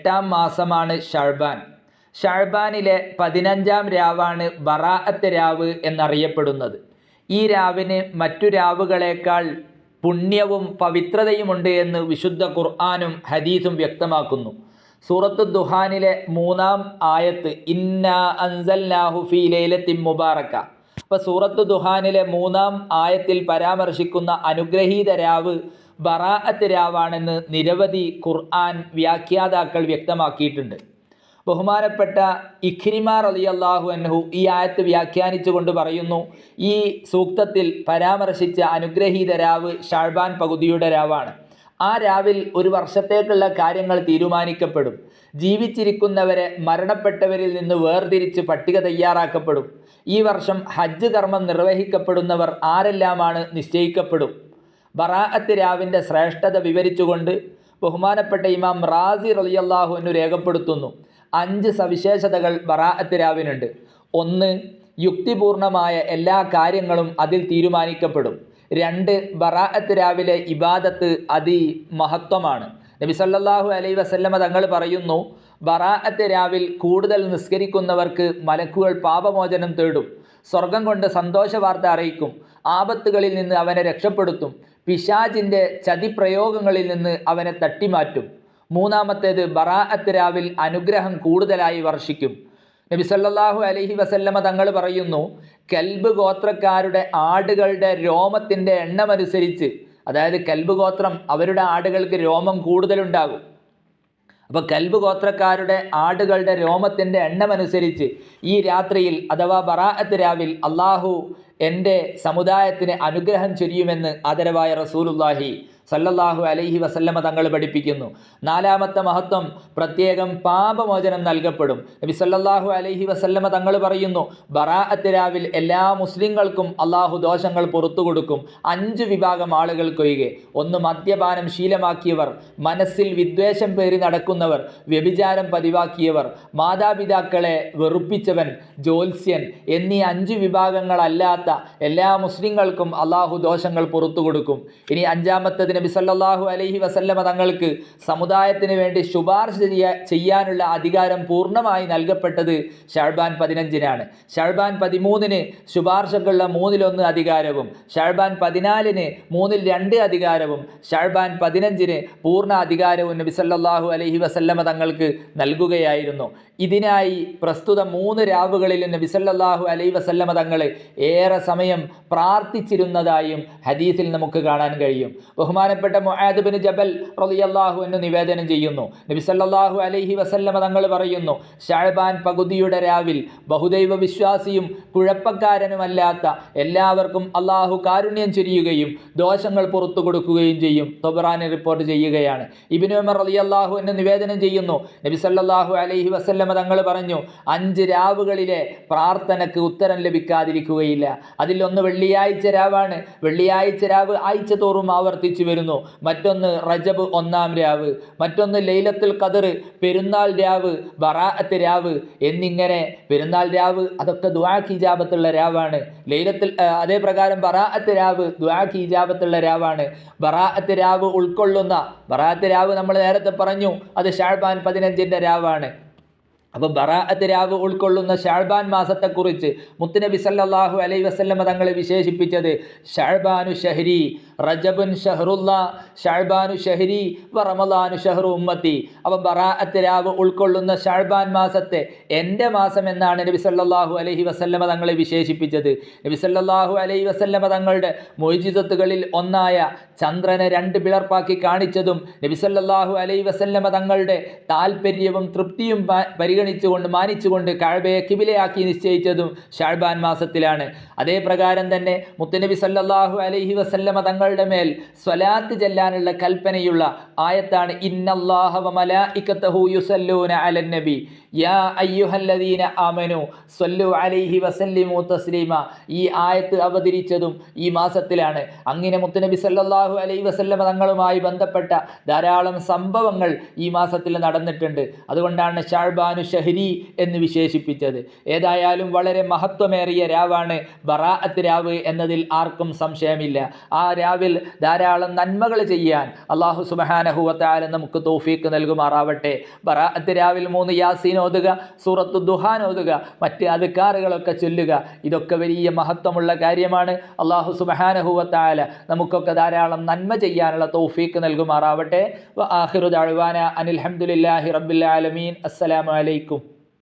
8-ാം മാസമാണ് ഷഅ്ബാൻ. ഷഅ്ബാനിലെ 15-ാം രാവാണ് ബറാഅത്ത് രാവ് എന്നറിയപ്പെടുന്നത്. ഈ രാവിന് മറ്റു രാവുകളേക്കാൾ പുണ്യവും പവിത്രതയുമുണ്ട് എന്ന് വിശുദ്ധ ഖുർആനും ഹദീസും വ്യക്തമാക്കുന്നു. സൂറത്തു ദുഹാനിലെ 3-ാം ആയത്ത് ഇന്നാ അൻസൽനാഹു ഫീ ലൈലത്തിൻ മുബാറക. അപ്പോൾ സൂറത്തു ദുഹാനിലെ 3-ാം ആയത്തിൽ പരാമർശിക്കുന്ന അനുഗ്രഹീത രാവ് ബറാഅത്ത് രാവാണെന്ന് നിരവധി ഖുർആൻ വ്യാഖ്യാതാക്കൾ വ്യക്തമാക്കിയിട്ടുണ്ട്. ബഹുമാനപ്പെട്ട ഇക്രിമ റളിയല്ലാഹു അൻഹു ഈ ആയത്ത് വ്യാഖ്യാനിച്ചുകൊണ്ട് പറയുന്നു, ഈ സൂക്തത്തിൽ പരാമർശിച്ച അനുഗ്രഹീത രാവ് ഷഅ്ബാൻ പകുതിയുടെ രാവാണ്. ആ രാവിൽ ഒരു വർഷത്തേക്കുള്ള കാര്യങ്ങൾ തീരുമാനിക്കപ്പെടും. ജീവിച്ചിരിക്കുന്നവരെ മരണപ്പെട്ടവരിൽ നിന്ന് വേർതിരിച്ച് പട്ടിക തയ്യാറാക്കപ്പെടും. ഈ വർഷം ഹജ്ജ് കർമ്മം നിർവഹിക്കപ്പെടുന്നവർ ആരെല്ലാമാണ് നിശ്ചയിക്കപ്പെടും. ബറാഅത്ത് രാവിൻ്റെ ശ്രേഷ്ഠത വിവരിച്ചുകൊണ്ട് ബഹുമാനപ്പെട്ട ഇമാം റാസി റളിയല്ലാഹു അൻഹു രേഖപ്പെടുത്തുന്നു, 5 സവിശേഷതകൾ ബറാഅത്ത് രാവിനുണ്ട്. 1. യുക്തിപൂർണമായ എല്ലാ കാര്യങ്ങളും അതിൽ തീരുമാനിക്കപ്പെടും. 2. ബറാഅത്ത് രാവിലെ ഇബാദത്ത് അതിമഹത്വമാണ്. നബി സല്ലല്ലാഹു അലൈഹി വസല്ലമ തങ്ങൾ പറയുന്നു, ബറാഅത്ത് രാവിൽ കൂടുതൽ നിസ്കരിക്കുന്നവർക്ക് മലക്കുകൾ പാപമോചനം തേടും, സ്വർഗം കൊണ്ട് സന്തോഷ വാർത്ത അറിയിക്കും, ആപത്തുകളിൽ നിന്ന് അവനെ രക്ഷപ്പെടുത്തും, പിശാചിൻ്റെ ചതിപ്രയോഗങ്ങളിൽ നിന്ന് അവനെ തട്ടിമാറ്റും. 3. ബറാഅത്ത് രാവിൽ അനുഗ്രഹം കൂടുതലായി വർഷിക്കും. നബി സല്ലല്ലാഹു അലൈഹി വസല്ലമ തങ്ങൾ പറയുന്നു, കൽബ് ഗോത്രക്കാരുടെ ആടുകളുടെ രോമത്തിൻ്റെ എണ്ണമനുസരിച്ച്, അതായത് കൽബ് ഗോത്രം അവരുടെ ആടുകൾക്ക് രോമം കൂടുതലുണ്ടാകും. അപ്പോൾ കൽബ് ഗോത്രക്കാരുടെ ആടുകളുടെ രോമത്തിൻ്റെ എണ്ണമനുസരിച്ച് ഈ രാത്രിയിൽ അഥവാ ബറാഅത്ത് രാവിൽ അള്ളാഹു എൻ്റെ സമുദായത്തിന് അനുഗ്രഹം ചൊരിയുമെന്ന് ആദരവായ റസൂലുള്ളാഹി സല്ലല്ലാഹു അലൈഹി വസല്ലമ തങ്ങൾ പഠിപ്പിക്കുന്നു. 4. മഹത്വം, പ്രത്യേകം പാപമോചനം നൽകപ്പെടും. നബി സല്ലല്ലാഹു അലൈഹി വസല്ലമ തങ്ങൾ പറയുന്നു, ബറാഅത്ത് രാവിൽ എല്ലാ മുസ്ലിങ്ങൾക്കും അള്ളാഹു ദോഷങ്ങൾ പുറത്തു കൊടുക്കും. 5 വിഭാഗം ആളുകൾക്കൊഴികെ. 1. മദ്യപാനം ശീലമാക്കിയവർ, മനസ്സിൽ വിദ്വേഷം പേറി നടക്കുന്നവർ, വ്യഭിചാരം പതിവാക്കിയവർ, മാതാപിതാക്കളെ വെറുപ്പിച്ചവൻ, ജ്യോത്സ്യൻ എന്നീ 5 വിഭാഗങ്ങളല്ലാത്ത എല്ലാ മുസ്ലിങ്ങൾക്കും അള്ളാഹു ദോഷങ്ങൾ പുറത്തു കൊടുക്കും. ഇനി 5. നബി സല്ലല്ലാഹു അലൈഹി വസല്ലമ തങ്ങൾക്ക് സമുദായത്തിന് വേണ്ടി ശുപാർശ ചെയ്യാനുള്ള അധികാരം പൂർണ്ണമായി നൽകപ്പെട്ടത് ഷഅ്ബാൻ 15-നാണ്. ഷഅ്ബാൻ 13-ന് ശുപാർശക്കുള്ള 1/3 അധികാരവും, ഷഅ്ബാൻ 14-ന് 1/2 അധികാരവും, ഷഅ്ബാൻ 15-ന് പൂർണ്ണ അധികാരവും നബി സല്ലല്ലാഹു അലൈഹി വസല്ലമ തങ്ങൾക്ക് നൽകുകയായിരുന്നു. ഇതിനായി പ്രസ്തുത 3 രാവുകളിലും നബി സല്ലല്ലാഹു അലൈഹി വസല്ലമ തങ്ങൾ ഏറെ സമയം പ്രാർത്ഥിച്ചിരുന്നതായും ഹദീസിൽ നമുക്ക് കാണാൻ കഴിയും. ബഹുമാനപ്പെട്ട മുആദ് ബിൻ ജബൽ റളിയല്ലാഹു അൻഹു നിവേദനം ചെയ്യുന്നു, നബി സല്ലല്ലാഹു അലൈഹി വസല്ലമ തങ്ങൾ പറയുന്നു, ഷഅ്ബാൻ പകുതിയുടെ രാവിൽ ബഹുദൈവ വിശ്വാസിയും കുഴപ്പക്കാരനുമല്ലാത്ത എല്ലാവർക്കും അള്ളാഹു കാരുണ്യം ചൊരിയുകയും ദോഷങ്ങൾ പുറത്തു കൊടുക്കുകയും ചെയ്യും. തൊബറാനി റിപ്പോർട്ട് ചെയ്യുകയാണ്. ഇബ്നു ഉമർ റളിയല്ലാഹു അൻഹു നിവേദനം ചെയ്യുന്നു, നബി സല്ലല്ലാഹു അലൈഹി വസല്ലമ തങ്ങൾ പറഞ്ഞു, 5 രാവുകളിലെ പ്രാർത്ഥനയ്ക്ക് ഉത്തരം ലഭിക്കാതിരിക്കുകയില്ല. അതിലൊന്ന് വെള്ളിയാഴ്ച രാവാണ്. വെള്ളിയാഴ്ച രാവ് ആഴ്ച തോറും ആവർത്തിച്ചു വരുന്നു. മറ്റൊന്ന് റജബ് 1-ാം രാവ്, മറ്റൊന്ന് ലൈലത്തുൽ ഖദർ, പെരുന്നാൾ രാവ്, ബറാഅത്ത് രാവ് എന്നിങ്ങനെ പെരുന്നാൾ രാവ് അതൊക്കെ ദുആക്ക് ഇജാബത്തുള്ള രാവാണ്. അതേ പ്രകാരം ബറാഅത്ത് രാവ് ദുആക്ക് ഇജാബത്തുള്ള രാവാണ്. ബറാഅത്ത് രാവ് ഉൾക്കൊള്ളുന്ന ബറാഅത്ത് രാവ് നമ്മൾ നേരത്തെ പറഞ്ഞു, അത് ഷഅ്ബാൻ 15-ന്റെ രാവാണ്. അപ്പോൾ ബറാഅത്ത് രാവ് ഉൾക്കൊള്ളുന്ന ഷഅ്ബാൻ മാസത്തെക്കുറിച്ച് മുത്തുനബി സല്ലല്ലാഹു അലൈഹി വസല്ലമ തങ്ങളെ വിശേഷിപ്പിച്ചത് ഷഅ്ബാനു ഷഹ്രി, റജബുൻ ഷഹ്റുല്ലാ, ഷഅ്ബാനു ഷഹ്രി വ റമളാനു ഷഹ്റു ഉമ്മത്തി. അപ്പോൾ ബറാഅത്ത് രാവ് ഉൾക്കൊള്ളുന്ന ഷഅ്ബാൻ മാസത്തെ എൻ്റെ മാസം എന്നാണ് നബി സല്ലല്ലാഹു അലൈഹി വസല്ലമ തങ്ങളെ വിശേഷിപ്പിച്ചത്. നബി സല്ലല്ലാഹു അലൈഹി വസല്ലമ തങ്ങളുടെ മുഅ്ജിസത്തുകളിൽ ഒന്നായ ചന്ദ്രനെ 2 പിളർപ്പാക്കി കാണിച്ചതും നബി സല്ലല്ലാഹു അലൈഹി വസല്ലമ തങ്ങളുടെ താല്പര്യവും തൃപ്തിയും മാനിച്ചുകൊണ്ട് കഅബയെ ഖിബിലയാക്കി നിശ്ചയിച്ചതും ഷഅ്ബാൻ മാസത്തിലാണ്. അതേ പ്രകാരം തന്നെ മുത്തുനബി സല്ലല്ലാഹു അലൈഹി വസല്ലമ തങ്ങളുടെ മേൽ സ്വലാത്ത് ചെല്ലാനുള്ള കൽപ്പനയുള്ള ആയത്താണ് ഇന്നല്ലാഹ വ മലായികതഹു യുസല്ലൂന അലൻ നബി യാ അയ്യുഹല്ലദീന ആമനു സ്വല്ലു അലൈഹി വസല്ലിമു തസ്ലീമ. ഈ ആയത്ത് അവതരിച്ചതും ഈ മാസത്തിലാണ്. അങ്ങനെ മുത്തുനബി സല്ലല്ലാഹു അലൈഹി വസല്ലമ തങ്ങളുമായി ബന്ധപ്പെട്ട ധാരാളം സംഭവങ്ങൾ ഈ മാസത്തിൽ നടന്നിട്ടുണ്ട്. അതുകൊണ്ടാണ് ഷഅ്ബാനു ഷഹ്രി എന്ന് വിശേഷിപ്പിച്ചത്. ഏതായാലും വളരെ മഹത്വമേറിയ രാവാണ് ബറാഅത്ത് രാവ് എന്നതിൽ ആർക്കും സംശയമില്ല. ആ രാവിൽ രാവിൽ ധാരാളം നന്മകൾ ചെയ്യാൻ അള്ളാഹു സുബ്ഹാനഹു വ തആല നമുക്ക് തൗഫീഖ് നൽകുമാറാവട്ടെ. ബറാഅത്ത് രാവിൽ 3 യാസീൻ ഓതുക, സൂറത്തു ദുഹാൻ ഓതുക, മറ്റ് അദ്കാറുകളൊക്കെ ചൊല്ലുക. ഇതൊക്കെ വലിയ മഹത്വമുള്ള കാര്യമാണ്. അള്ളാഹു സുബ്ഹാനഹു വ തആല നമുക്കൊക്കെ ധാരാളം നന്മ ചെയ്യാനുള്ള തൗഫീഖ് നൽകുമാറാവട്ടെ. വ ആഖിറു ദഅ്വാനാ അനിൽ ഹംദുലില്ലാഹി റബ്ബിൽ ആലമീൻ. അസ്സലാമു അലൈക്കും.